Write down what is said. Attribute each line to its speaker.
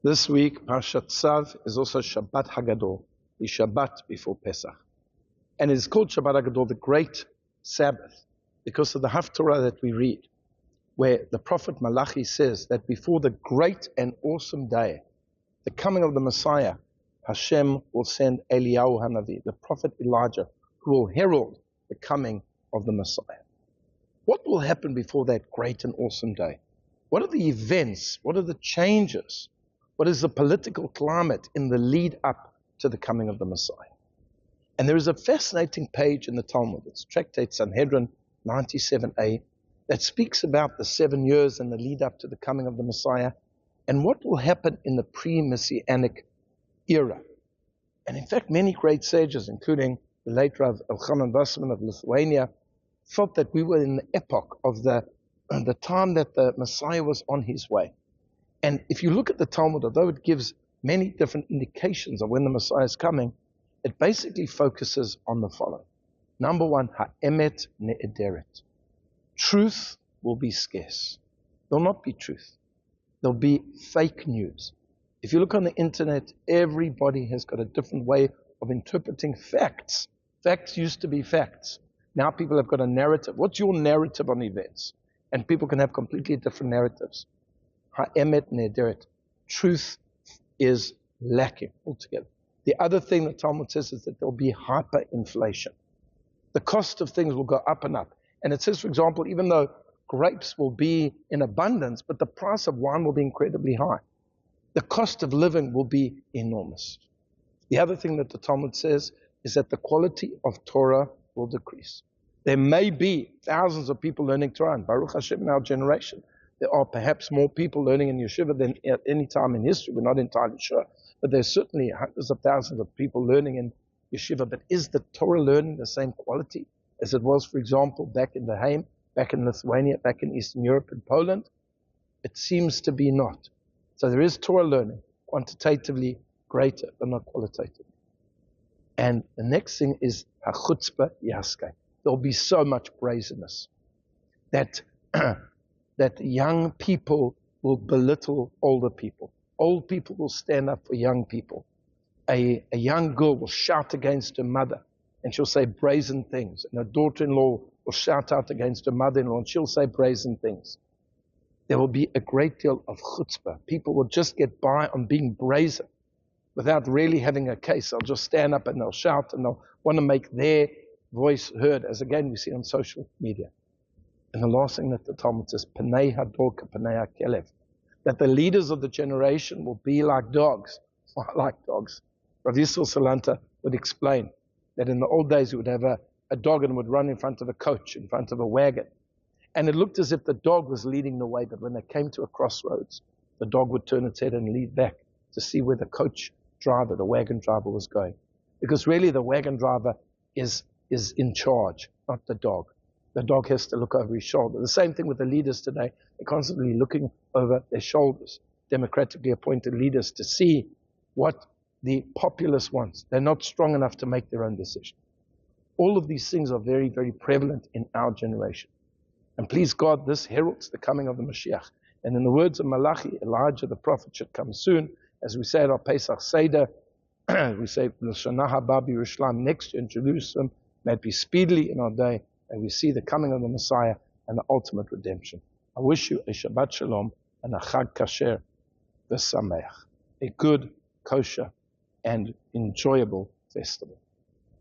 Speaker 1: This week, Parshat Tzav is also Shabbat HaGadol, the Shabbat before Pesach. And it is called Shabbat HaGadol, the Great Sabbath, because of the Haftorah that we read, where the prophet Malachi says that before the great and awesome day, the coming of the Messiah, Hashem will send Eliyahu Hanavi, the prophet Elijah, who will herald the coming of the Messiah. What will happen before that great and awesome day? What are the events? What are the changes? What is the political climate in the lead up to the coming of the Messiah? And there is a fascinating page in the Talmud, it's Tractate Sanhedrin 97a, that speaks about the 7 years and the lead up to the coming of the Messiah and what will happen in the pre-Messianic era. And in fact, many great sages, including the late Rav Elchanan Wasserman of Lithuania, felt that we were in the epoch of the time that the Messiah was on his way. And if you look at the Talmud, although it gives many different indications of when the Messiah is coming, it basically focuses on the following. Number one, ha'emet ne'ederet. Truth will be scarce. There will not be truth. There will be fake news. If you look on the internet, everybody has got a different way of interpreting facts. Facts used to be facts. Now people have got a narrative. What's your narrative on events? And people can have completely different narratives. Ha'emet ne'ederet. Truth is lacking altogether. The other thing the Talmud says is that there will be hyperinflation. The cost of things will go up and up. And it says, for example, even though grapes will be in abundance, but the price of wine will be incredibly high. The cost of living will be enormous. The other thing that the Talmud says is that the quality of Torah will decrease. There may be thousands of people learning Torah, and Baruch Hashem in our generation, there are perhaps more people learning in yeshiva than at any time in history. We're not entirely sure. But there's certainly hundreds of thousands of people learning in yeshiva. But is the Torah learning the same quality as it was, for example, back in the Haim, back in Lithuania, back in Eastern Europe and Poland? It seems to be not. So there is Torah learning, quantitatively greater, but not qualitatively. And the next thing is hachutzpah yaskei. There will be so much brazenness that that young people will belittle older people. Old people will stand up for young people. A young girl will shout against her mother, and she'll say brazen things. And her daughter-in-law will shout out against her mother-in-law, and she'll say brazen things. There will be a great deal of chutzpah. People will just get by on being brazen without really having a case. They'll just stand up and they'll shout, and they'll want to make their voice heard, as again we see on social media. And the last thing that the Talmud says, Panei hador k'panei hakelev, that the leaders of the generation will be like dogs. Why like dogs? Rav Yisrael Salanta would explain that in the old days you would have a dog and would run in front of a coach, in front of a wagon. And it looked as if the dog was leading the way, but when they came to a crossroads, the dog would turn its head and lead back to see where the coach driver, the wagon driver, was going. Because really the wagon driver is in charge, not the dog. The dog has to look over his shoulder. The same thing with the leaders today. They're constantly looking over their shoulders, democratically appointed leaders, to see what the populace wants. They're not strong enough to make their own decision. All of these things are very, very prevalent in our generation. And please God, this heralds the coming of the Mashiach. And in the words of Malachi, Elijah the prophet should come soon. As we say at our Pesach Seder, we say, L'shana haba b'Yerushalayim, next year in Jerusalem, may it be speedily in our day, and we see the coming of the Messiah and the ultimate redemption. I wish you a Shabbat Shalom and a Chag Kasher v'Sameach, a good, kosher, and enjoyable festival.